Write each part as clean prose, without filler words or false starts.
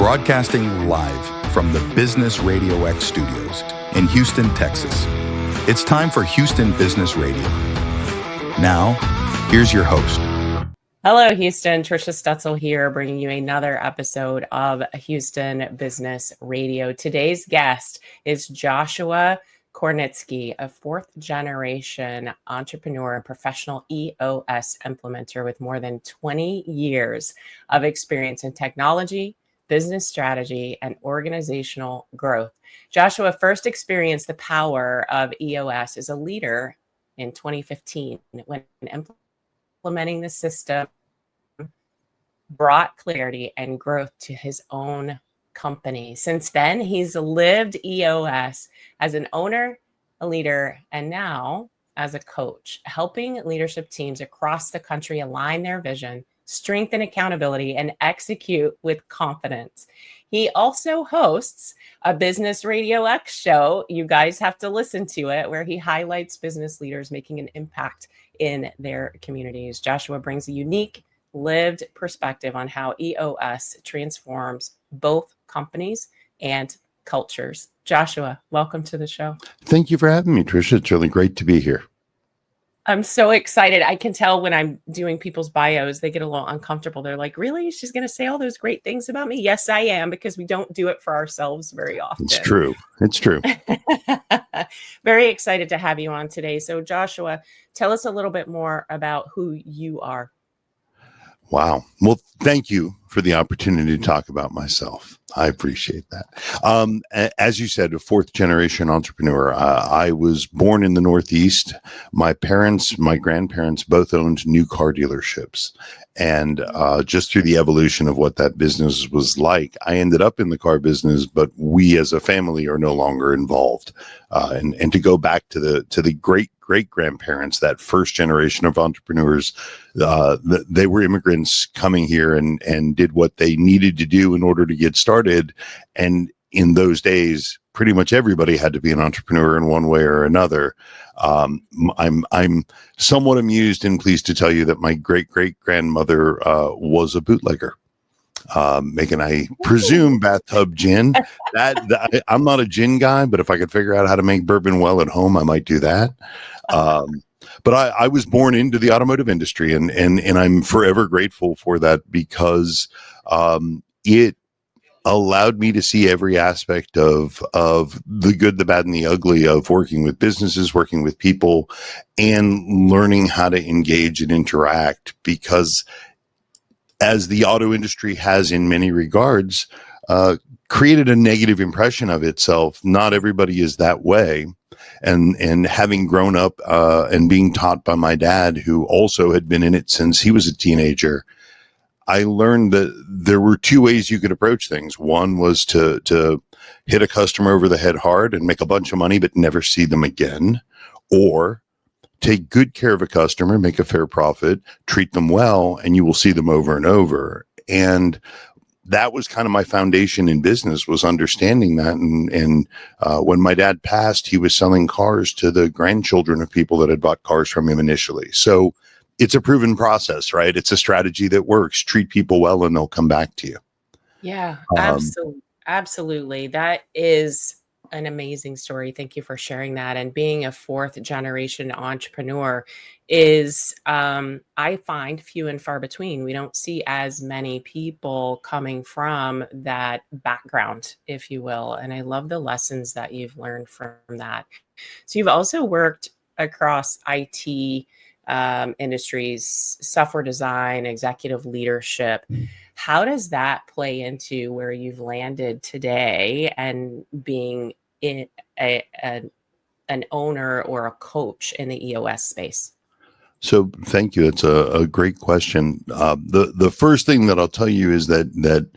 broadcasting live from the Business Radio X studios in Houston, Texas. It's time for Houston Business Radio. Now, here's your host. Hello, Houston. Trisha Stutzel here, bringing you another episode of Houston Business Radio. Today's guest is Joshua Kornitsky, a fourth-generation entrepreneur and professional EOS implementer with more than 20 years of experience in technology, business strategy, and organizational growth. Joshua first experienced the power of EOS as a leader in 2015 when implementing the system brought clarity and growth to his own company. Since then, he's lived EOS as an owner, a leader, and now as a coach, helping leadership teams across the country align their vision, strengthen accountability, and execute with confidence. He also hosts a Business Radio X show. You guys have to listen to it, where he highlights business leaders making an impact in their communities. Joshua brings a unique lived perspective on how EOS transforms both companies and cultures. Joshua, welcome to the show. Thank you for having me, Trisha. It's really great to be here. I'm so excited. I can tell when I'm doing people's bios, they get a little uncomfortable. They're like, really? She's going to say all those great things about me? Yes, I am, because we don't do it for ourselves very often. It's true. It's true. Very excited to have you on today. So Joshua, tell us a little bit more about who you are. Wow. Well, thank you for the opportunity to talk about myself. I appreciate that. As you said, a fourth generation entrepreneur. I was born in the Northeast. My grandparents both owned new car dealerships. And just through the evolution of what that business was like, I ended up in the car business, but we as a family are no longer involved. And to go back to the great grandparents, that first generation of entrepreneurs, they were immigrants coming here and did what they needed to do in order to get started. And in those days, pretty much everybody had to be an entrepreneur in one way or another. I'm somewhat amused and pleased to tell you that my great grandmother was a bootlegger, making, I presume, bathtub gin. I'm not a gin guy, but if I could figure out how to make bourbon well at home, I might do that. But I was born into the automotive industry, and I'm forever grateful for that, because it allowed me to see every aspect of the good, the bad, and the ugly of working with businesses, working with people, and learning how to engage and interact. Because as the auto industry has in many regards created a negative impression of itself, not everybody is that way. And having grown up and being taught by my dad, who also had been in it since he was a teenager, I learned that there were two ways you could approach things. One was to hit a customer over the head hard and make a bunch of money, but never see them again. Or take good care of a customer, make a fair profit, treat them well, and you will see them over and over. And that was kind of my foundation in business, was understanding that. And when my dad passed, he was selling cars to the grandchildren of people that had bought cars from him initially. So it's a proven process, right? It's a strategy that works. Treat people well and they'll come back to you. Yeah, absolutely. That is an amazing story. Thank you for sharing that. And being a fourth generation entrepreneur is, I find, few and far between. We don't see as many people coming from that background, if you will. And I love the lessons that you've learned from that. So you've also worked across IT industries, software design, executive leadership. How does that play into where you've landed today and being in an owner or a coach in the EOS space? So thank you. It's a great question. The first thing that I'll tell you is that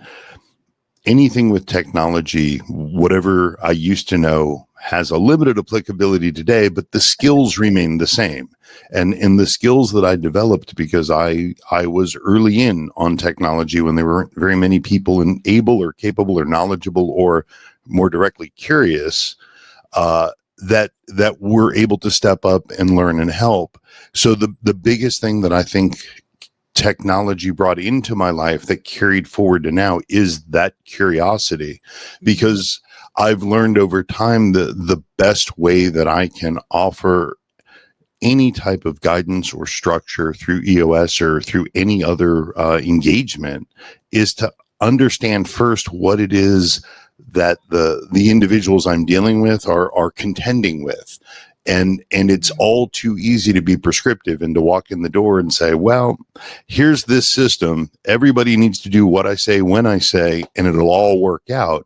anything with technology, whatever I used to know, has a limited applicability today, but the skills remain the same. And the skills that I developed, because I was early in on technology when there weren't very many people able or capable or knowledgeable or more directly curious, that were able to step up and learn and help. So the biggest thing that I think technology brought into my life that carried forward to now is that curiosity, because I've learned over time the best way that I can offer any type of guidance or structure through EOS or through any other engagement is to understand first what it is that the individuals I'm dealing with are contending with. And it's all too easy to be prescriptive and to walk in the door and say, well, here's this system. Everybody needs to do what I say when I say, and it'll all work out.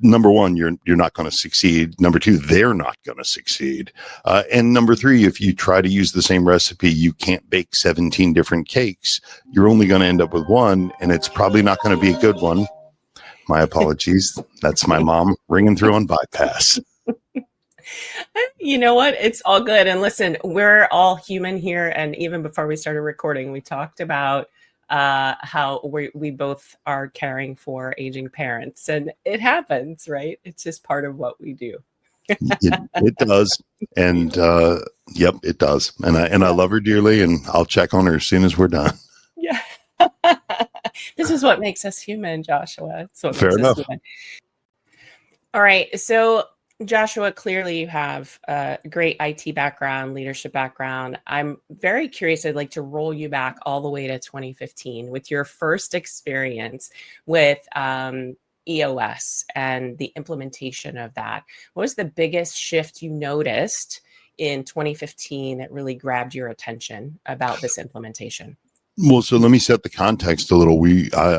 Number one, you're not going to succeed. Number two, they're not going to succeed. And number three, if you try to use the same recipe, you can't bake 17 different cakes. You're only going to end up with one, and it's probably not going to be a good one. My apologies. That's my mom ringing through on bypass. You know what? It's all good. And listen, we're all human here. And even before we started recording, we talked about how we both are caring for aging parents, and it happens, right? It's just part of what we do. It does. And yep, it does. And I love her dearly, and I'll check on her as soon as we're done. Yeah. This is what makes us human, Joshua. So fair enough. All right. So Joshua, clearly you have a great IT background, leadership background. I'm very curious. I'd like to roll you back all the way to 2015 with your first experience with EOS and the implementation of that. What was the biggest shift you noticed in 2015 that really grabbed your attention about this implementation? Well, so let me set the context a little.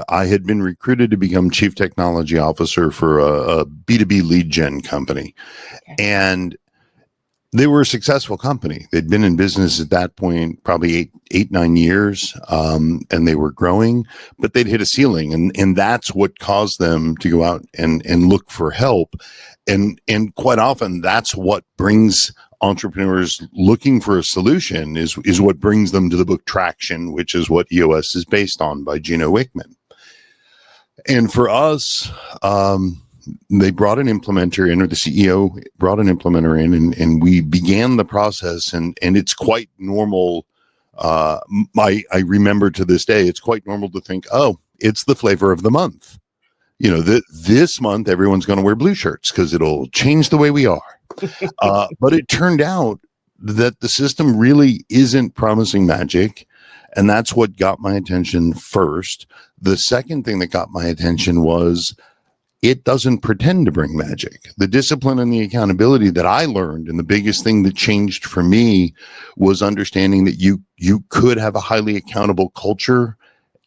I had been recruited to become chief technology officer for a B2B lead gen company. Okay. And they were a successful company. They'd been in business at that point, probably 9 years, and they were growing, but they'd hit a ceiling. And that's what caused them to go out and look for help. And quite often that's what brings entrepreneurs looking for a solution is what brings them to the book Traction, which is what EOS is based on, by Gino Wickman. And for us, they brought an implementer in, or the CEO brought an implementer in, and we began the process. And it's quite normal. I remember to this day, it's quite normal to think, oh, it's the flavor of the month. You know, this month, everyone's going to wear blue shirts because it'll change the way we are. But it turned out that the system really isn't promising magic. And that's what got my attention first. The second thing that got my attention was it doesn't pretend to bring magic. The discipline and the accountability that I learned, and the biggest thing that changed for me, was understanding that you could have a highly accountable culture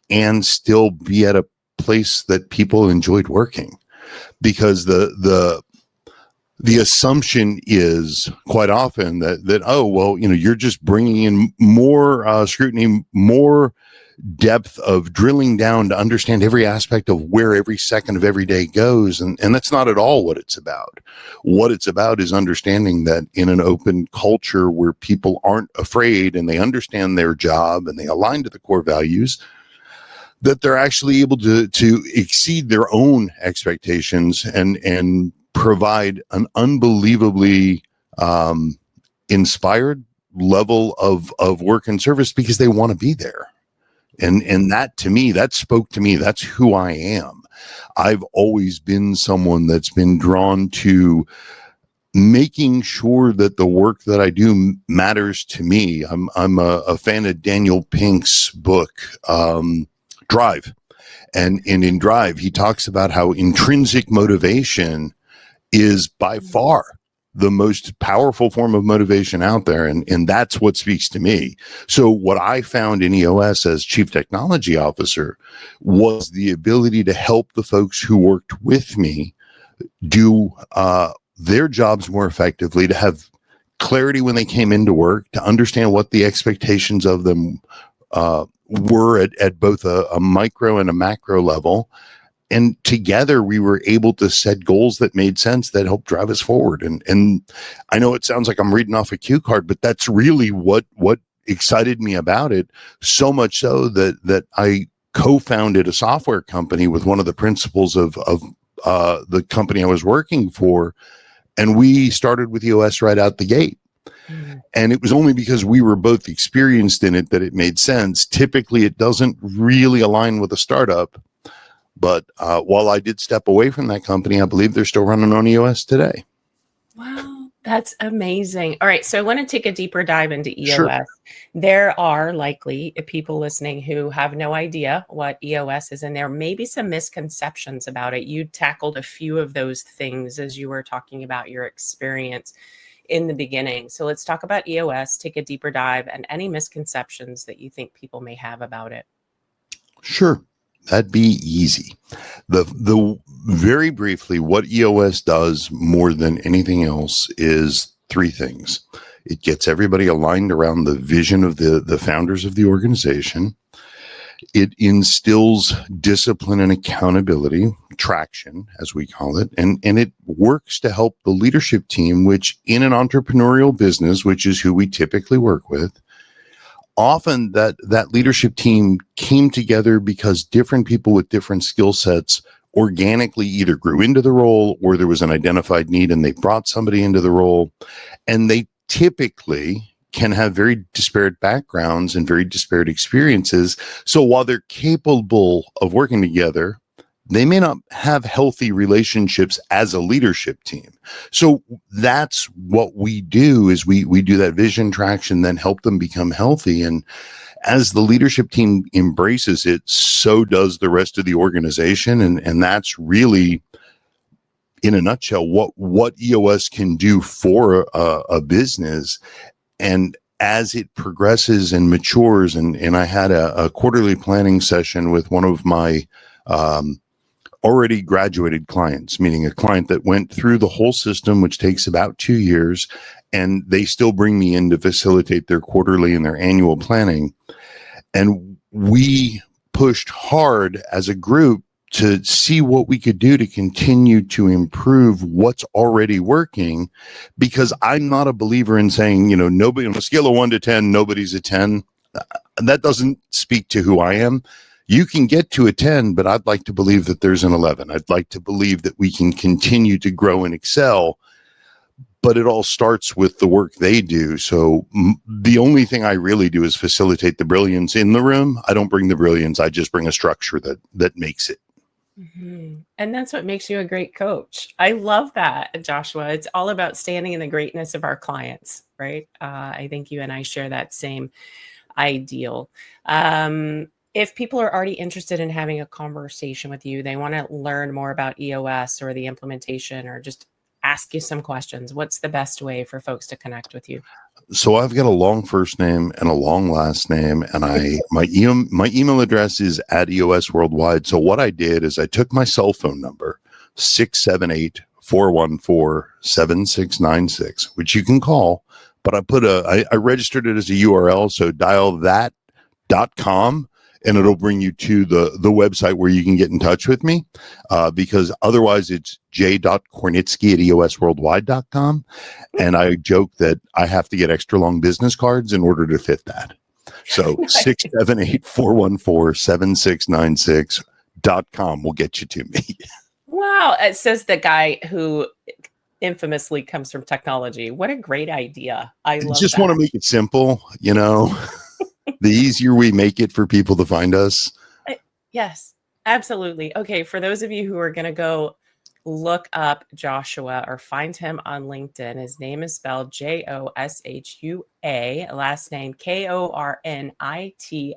and still be at a place that people enjoyed working. Because the assumption is quite often that oh, well, you know, you're just bringing in more scrutiny, more depth of drilling down to understand every aspect of where every second of every day goes. And that's not at all what it's about. What it's about is understanding that in an open culture where people aren't afraid and they understand their job and they align to the core values, that they're actually able to exceed their own expectations and provide an unbelievably inspired level of work and service because they want to be there. And that, to me, that spoke to me. That's who I am. I've always been someone that's been drawn to making sure that the work that I do matters to me. I'm a fan of Daniel Pink's book, Drive. And in Drive, he talks about how intrinsic motivation is by far the most powerful form of motivation out there. And that's what speaks to me. So what I found in EOS as chief technology officer was the ability to help the folks who worked with me do their jobs more effectively, to have clarity when they came into work, to understand what the expectations of them were at both a micro and a macro level. And together we were able to set goals that made sense, that helped drive us forward. And I know it sounds like I'm reading off a cue card, but that's really what excited me about it. So much so that I co-founded a software company with one of the principals of the company I was working for. And we started with EOS right out the gate. Mm. And it was only because we were both experienced in it that it made sense. Typically, it doesn't really align with a startup. But while I did step away from that company, I believe they're still running on EOS today. Wow, that's amazing. All right, so I want to take a deeper dive into Sure. EOS. There are likely people listening who have no idea what EOS is, and there may be some misconceptions about it. You tackled a few of those things as you were talking about your experience in the beginning. So let's talk about EOS, take a deeper dive, and any misconceptions that you think people may have about it. Sure. That'd be easy. The very briefly, what EOS does more than anything else is three things. It gets everybody aligned around the vision of the founders of the organization. It instills discipline and accountability, traction, as we call it, and it works to help the leadership team, which in an entrepreneurial business, which is who we typically work with, often that leadership team came together because different people with different skill sets organically either grew into the role or there was an identified need and they brought somebody into the role. And they typically can have very disparate backgrounds and very disparate experiences. So while they're capable of working together, they may not have healthy relationships as a leadership team. So that's what we do is we do that vision traction, then help them become healthy. And as the leadership team embraces it, so does the rest of the organization. And that's really, in a nutshell, what EOS can do for a business. And as it progresses and matures, and I had a quarterly planning session with one of my already graduated clients, meaning a client that went through the whole system, which takes about 2 years, and they still bring me in to facilitate their quarterly and their annual planning. And we pushed hard as a group to see what we could do to continue to improve what's already working, because I'm not a believer in saying, nobody on a scale of 1 to 10, nobody's a 10. That doesn't speak to who I am. You can get to a 10, but I'd like to believe that there's an 11. I'd like to believe that we can continue to grow and excel, but it all starts with the work they do. So the only thing I really do is facilitate the brilliance in the room. I don't bring the brilliance. I just bring a structure that makes it. Mm-hmm. And that's what makes you a great coach. I love that, Joshua. It's all about standing in the greatness of our clients, right? I think you and I share that same ideal. If people are already interested in having a conversation with you, they want to learn more about EOS or the implementation or just ask you some questions, what's the best way for folks to connect with you? So I've got a long first name and a long last name, and my email address is at EOS Worldwide. So what I did is I took my cell phone number, 678-414-7696, which you can call, but I registered it as a URL. So dial that.com and it'll bring you to the website where you can get in touch with me, because otherwise it's j.kornitsky at eosworldwide.com. And I joke that I have to get extra long business cards in order to fit that. So 678-414-7696.com will get you to me. Wow. It says the guy who infamously comes from technology. What a great idea. I love just that. Want to make it simple, the easier we make it for people to find us. Yes, absolutely. Okay, for those of you who are going to go look up Joshua or find him on LinkedIn, his name is spelled Joshua, last name Kornitsky.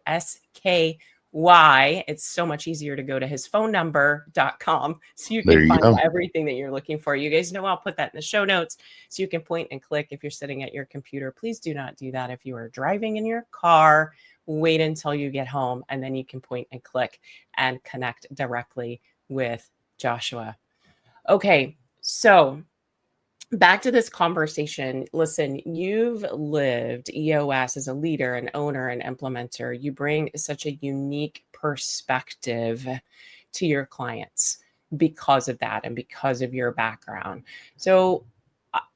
It's so much easier to go to his phone number.com so you can find everything that you're looking for. You guys know I'll put that in the show notes so you can point and click if you're sitting at your computer. Please do not do that if you are driving in your car. Wait until you get home and then you can point and click and connect directly with Joshua. Okay, so back to this conversation. Listen, you've lived EOS as a leader, an owner, an implementer. You bring such a unique perspective to your clients because of that and because of your background. So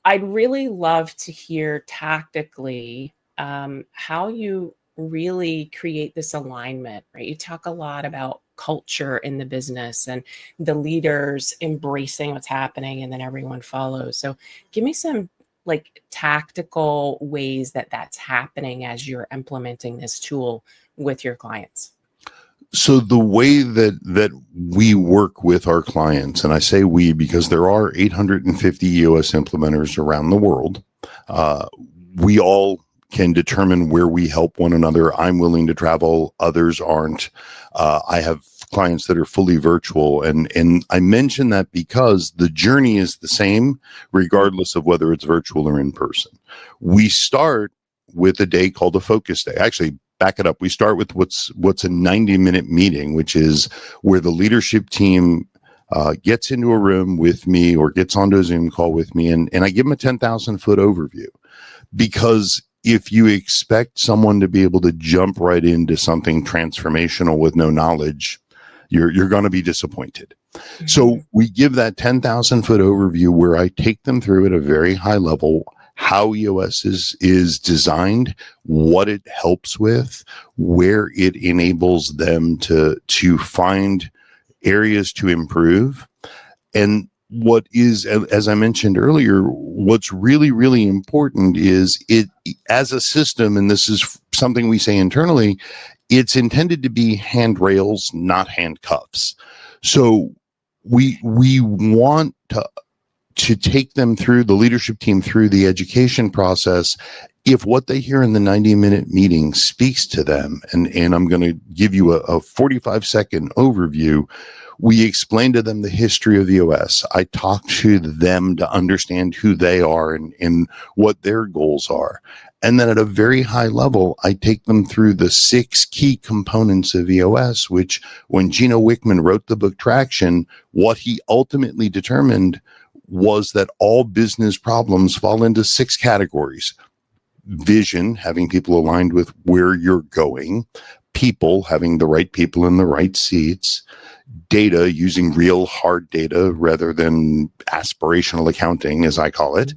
I'd really love to hear tactically how you really create this alignment, right? You talk a lot about culture in the business and the leaders embracing what's happening and then everyone follows. So give me some like tactical ways that that's happening as you're implementing this tool with your clients? So the way that we work with our clients, and I say we because there are 850 EOS implementers around the world, we all can determine where we help one another. I'm willing to travel, others aren't. I have clients that are fully virtual, and I mention that because the journey is the same regardless of whether it's virtual or in person. We start with a day called a focus day. Actually, back it up. We start with what's a 90-minute meeting, which is where the leadership team gets into a room with me or gets onto a Zoom call with me, and I give them a 10,000-foot overview. Because if you expect someone to be able to jump right into something transformational with no knowledge, you're going to be disappointed. Mm-hmm. So we give that 10,000-foot overview where I take them through at a very high level how EOS is designed, what it helps with, where it enables them to find areas to improve. And what is, as I mentioned earlier, what's really, really important is it as a system, and this is something we say internally, it's intended to be handrails, not handcuffs. So we want to take them through, the leadership team through the education process. If what they hear in the 90-minute meeting speaks to them, and I'm going to give you a 45-second overview, we explain to them the history of EOS. I talk to them to understand who they are and what their goals are. And then at a very high level, I take them through the 6 key components of EOS, which when Gino Wickman wrote the book Traction, what he ultimately determined was that all business problems fall into 6 categories. Vision, having people aligned with where you're going. People, having the right people in the right seats. Data, using real hard data rather than aspirational accounting, as I call it.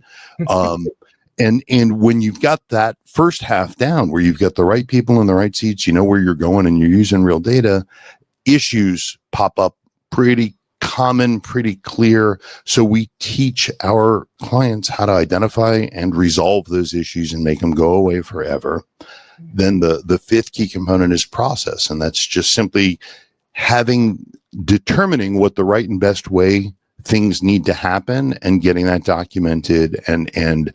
And when you've got that first half down, where you've got the right people in the right seats, you know where you're going and you're using real data, issues pop up pretty common, pretty clear. So we teach our clients how to identify and resolve those issues and make them go away forever. Then the 5th key component is process. And that's just simply determining what the right and best way things need to happen and getting that documented and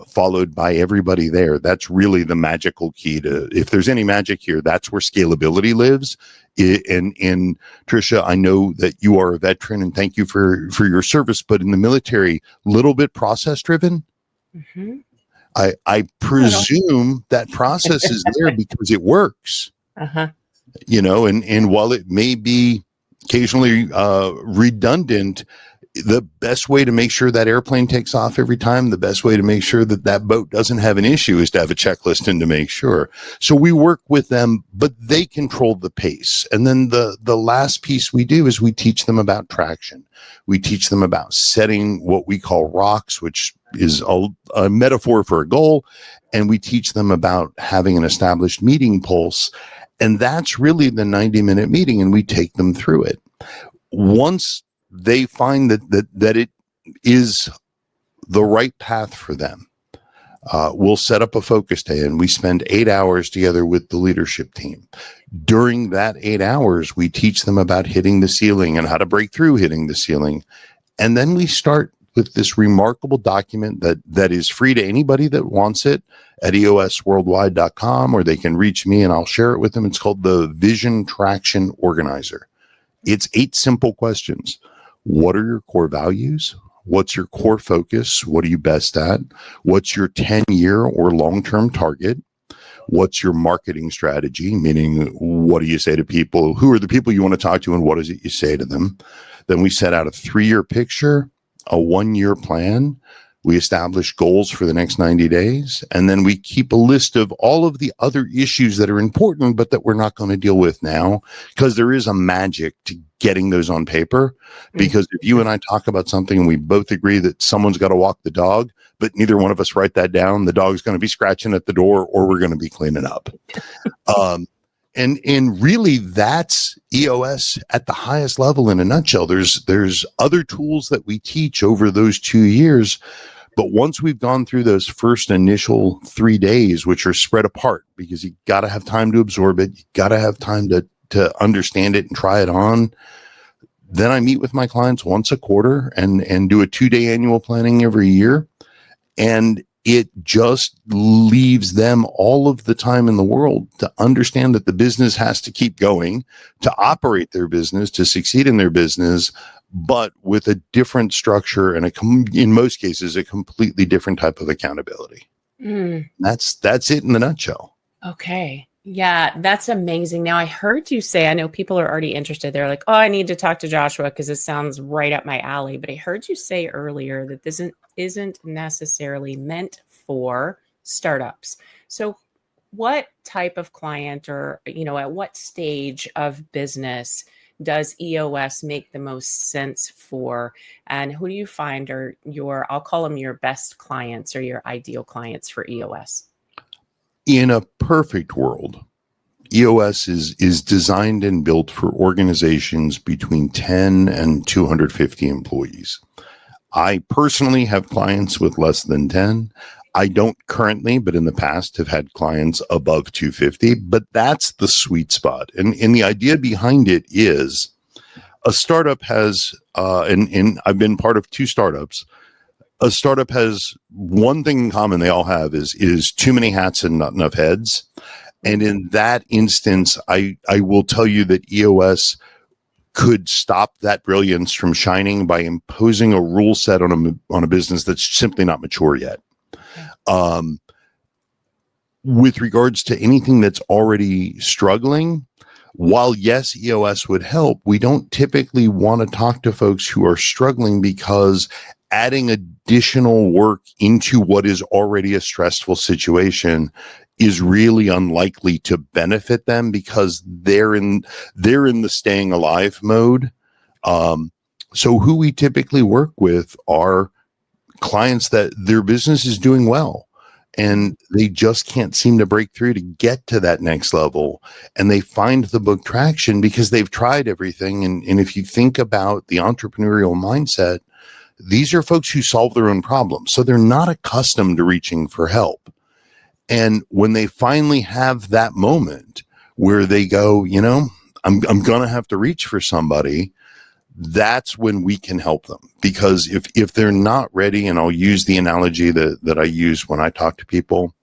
followed by everybody there. That's really the magical key to, if there's any magic here, that's where scalability lives. And Tricia, I know that you are a veteran and thank you for your service, but in the military, little bit process driven. Mm-hmm. I presume that process is there because it works. Uh-huh. You know, and while it may be occasionally redundant, the best way to make sure that airplane takes off every time, the best way to make sure that that boat doesn't have an issue is to have a checklist and to make sure. So we work with them, but they control the pace. And then the last piece we do is we teach them about traction. We teach them about setting what we call rocks, which is a metaphor for a goal. And we teach them about having an established meeting pulse. And that's really the 90-minute meeting, and we take them through it. Once they find that it is the right path for them, we'll set up a focus day, and we spend 8 hours together with the leadership team. During that 8 hours, we teach them about hitting the ceiling and how to break through hitting the ceiling. And then we start with this remarkable document that is free to anybody that wants it at eosworldwide.com, or they can reach me and I'll share it with them. It's called the Vision Traction Organizer. It's 8 simple questions. What are your core values? What's your core focus? What are you best at? What's your 10-year or long-term target? What's your marketing strategy? Meaning, what do you say to people? Who are the people you want to talk to, and what is it you say to them? Then we set out a 3-year picture, a 1-year plan. We establish goals for the next 90 days, and then we keep a list of all of the other issues that are important, but that we're not going to deal with now, because there is a magic to getting those on paper. Because if you and I talk about something and we both agree that someone's got to walk the dog, but neither one of us write that down, the dog's going to be scratching at the door, or we're going to be cleaning up. And really, that's EOS at the highest level in a nutshell. There's other tools that we teach over those 2 years, But once we've gone through those first initial 3 days, which are spread apart because you got to have time to absorb it, you got to have time to understand it and try it on. Then I meet with my clients once a quarter and do a 2-day annual planning every year. And it just leaves them all of the time in the world to understand that the business has to keep going, to operate their business, to succeed in their business, but with a different structure and in most cases, a completely different type of accountability. That's it in the nutshell. Okay. Yeah, that's amazing. Now, I heard you say, I know people are already interested. They're like, oh, I need to talk to Joshua because this sounds right up my alley. But I heard you say earlier that this isn't necessarily meant for startups. So what type of client or, at what stage of business does EOS make the most sense for? And who do you find are I'll call them your best clients or your ideal clients for EOS? In a perfect world, EOS is designed and built for organizations between 10 and 250 employees. I personally have clients with less than 10. I don't currently, but in the past have had clients above 250, but that's the sweet spot. And the idea behind it is a startup has, and I've been part of 2 startups. A startup has one thing in common they all have is too many hats and not enough heads. And in that instance, I will tell you that EOS could stop that brilliance from shining by imposing a rule set on a business that's simply not mature yet. With regards to anything that's already struggling, while yes, EOS would help, we don't typically want to talk to folks who are struggling because adding additional work into what is already a stressful situation is really unlikely to benefit them because they're in the staying alive mode. So who we typically work with are clients that their business is doing well and they just can't seem to break through to get to that next level. And they find the book traction because they've tried everything. And if you think about the entrepreneurial mindset, these are folks who solve their own problems. So they're not accustomed to reaching for help. And when they finally have that moment where they go, I'm going to have to reach for somebody, that's when we can help them. Because if they're not ready, and I'll use the analogy that I use when I talk to people,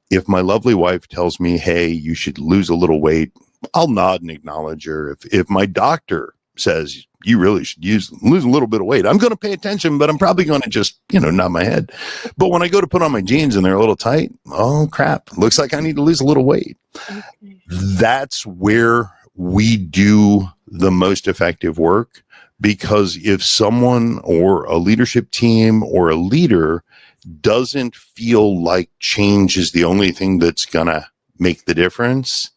if my lovely wife tells me, hey, you should lose a little weight, I'll nod and acknowledge her. If my doctor says you really should lose a little bit of weight, I'm going to pay attention, but I'm probably going to just, nod my head. But when I go to put on my jeans and they're a little tight, oh crap, looks like I need to lose a little weight. Okay. That's where we do the most effective work, because if someone or a leadership team or a leader doesn't feel like change is the only thing that's going to make the difference,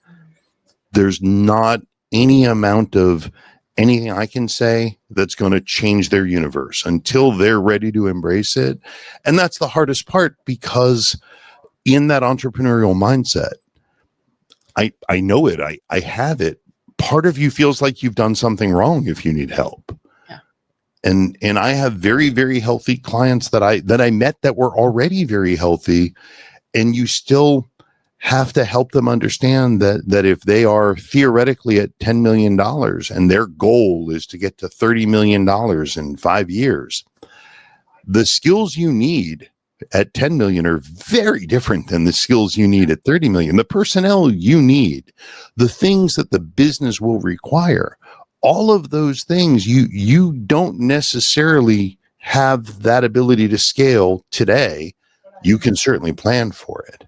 there's not any amount of anything I can say that's going to change their universe until they're ready to embrace it. And that's the hardest part, because in that entrepreneurial mindset, I know it, I have it. Part of you feels like you've done something wrong if you need help. Yeah. And I have very, very healthy clients that I met that were already very healthy, and you still have to help them understand that if they are theoretically at $10 million and their goal is to get to $30 million in 5 years, the skills you need at 10 million are very different than the skills you need at 30 million. The personnel you need, the things that the business will require, all of those things you don't necessarily have that ability to scale today. You can certainly plan for it.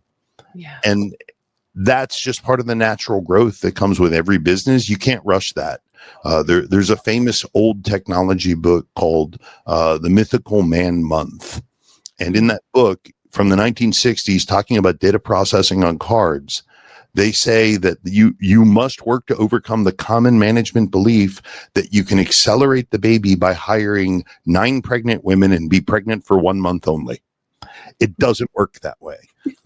Yeah. And that's just part of the natural growth that comes with every business. You can't rush that. There's a famous old technology book called The Mythical Man Month. And in that book from the 1960s, talking about data processing on cards, they say that you must work to overcome the common management belief that you can accelerate the baby by hiring 9 pregnant women and be pregnant for 1 month only. It doesn't work that way.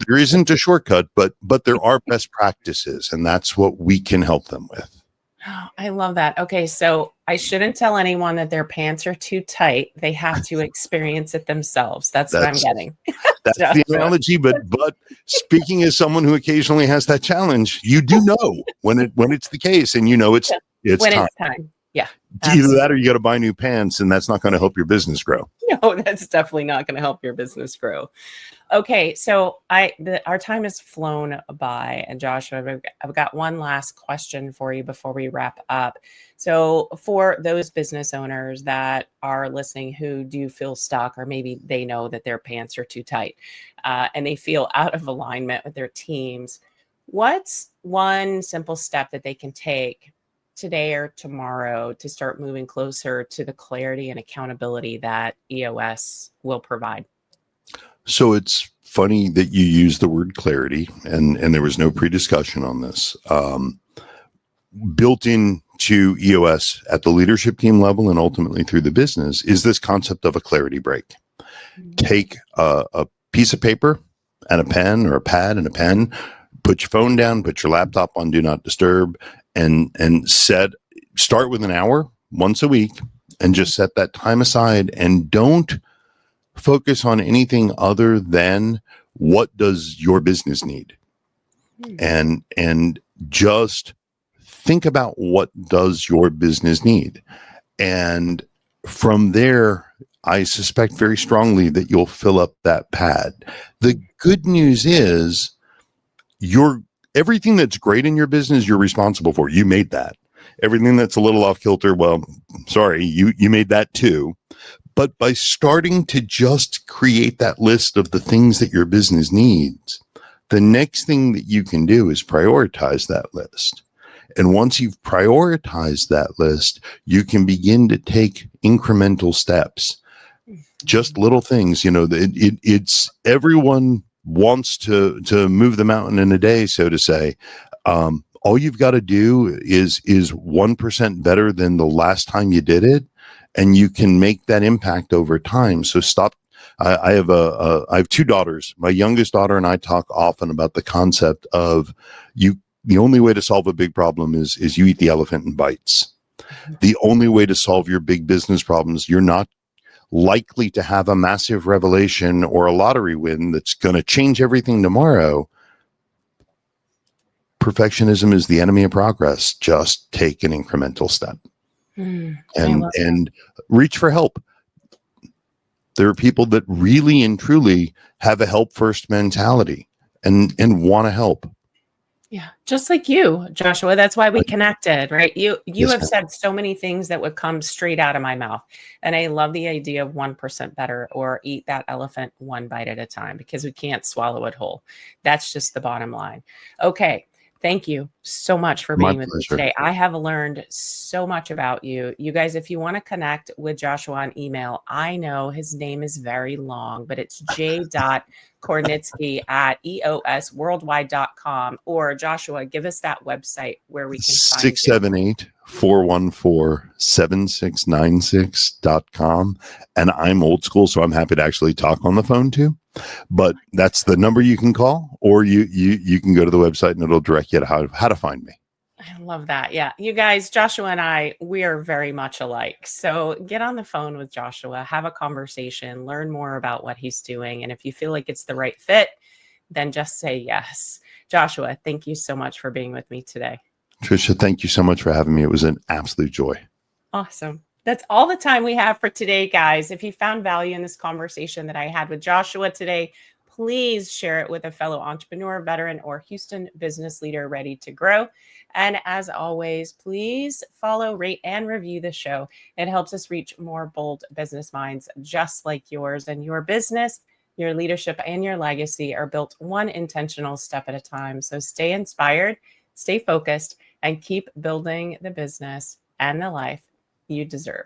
There isn't a shortcut, but there are best practices, and that's what we can help them with. Oh, I love that. Okay, so I shouldn't tell anyone that their pants are too tight. They have to experience it themselves. That's what I'm That's getting. that's the Joshua. analogy. But speaking as someone who occasionally has that challenge, you do know when it's the case, and it's Yeah. When time. it's time. Yeah. Either Absolutely. that or you got to buy new pants, and that's not going to help your business grow. No, that's definitely not going to help your business grow. Okay, so our time has flown by, and Joshua, I've got one last question for you before we wrap up. So, for those business owners that are listening who do feel stuck, or maybe they know that their pants are too tight, and they feel out of alignment with their teams, what's one simple step that they can take today or tomorrow to start moving closer to the clarity and accountability that EOS will provide? So it's funny that you use the word clarity, and there was no pre-discussion on this. Built into EOS at the leadership team level and ultimately through the business is this concept of a clarity break. Take a piece of paper and a pen, or a pad and a pen, put your phone down, put your laptop on do not disturb, and start with an hour once a week, and just set that time aside, and don't focus on anything other than what does your business need, and just think about what does your business need. And from there, I suspect very strongly that you'll fill up that pad. The good news is everything that's great in your business, you're responsible for. You made that. Everything that's a little off kilter, well, sorry, you made that too. But by starting to just create that list of the things that your business needs, the next thing that you can do is prioritize that list. And once you've prioritized that list, you can begin to take incremental steps, just little things. It's everyone wants to move the mountain in a day, so to say. All you've got to do is 1% better than the last time you did it, and you can make that impact over time. So stop. I have two daughters. My youngest daughter and I talk often about the concept of the only way to solve a big problem is you eat the elephant in bites. The only way to solve your big business problems, you're not likely to have a massive revelation or a lottery win that's going to change everything tomorrow. Perfectionism is the enemy of progress. Just take an incremental step and reach for help. There are people that really and truly have a help first mentality and want to help. Yeah, just like you, Joshua. That's why we connected, right? You Yes, have ma'am. said so many things that would come straight out of my mouth. And I love the idea of 1% better, or eat that elephant one bite at a time, because we can't swallow it whole. That's just the bottom line. Okay. Thank you so much for My being with me pleasure. today. I have learned so much about you. You guys, if you want to connect with Joshua on email, I know his name is very long, but it's j.kornitsky at eosworldwide.com. Or Joshua, give us that website where we can find you. 678-414-7696.com. And I'm old school, so I'm happy to actually talk on the phone too. But that's the number you can call, or you can go to the website and it'll direct you to how to find me. I love that. Yeah. You guys, Joshua and we are very much alike. So get on the phone with Joshua, have a conversation, learn more about what he's doing. And if you feel like it's the right fit, then just say yes. Joshua, thank you so much for being with me today. Tricia, thank you so much for having me. It was an absolute joy. Awesome. That's all the time we have for today, guys. If you found value in this conversation that I had with Joshua today, please share it with a fellow entrepreneur, veteran, or Houston business leader ready to grow. And as always, please follow, rate, and review the show. It helps us reach more bold business minds just like yours. And your business, your leadership, and your legacy are built one intentional step at a time. So stay inspired, stay focused, and keep building the business and the life you deserve.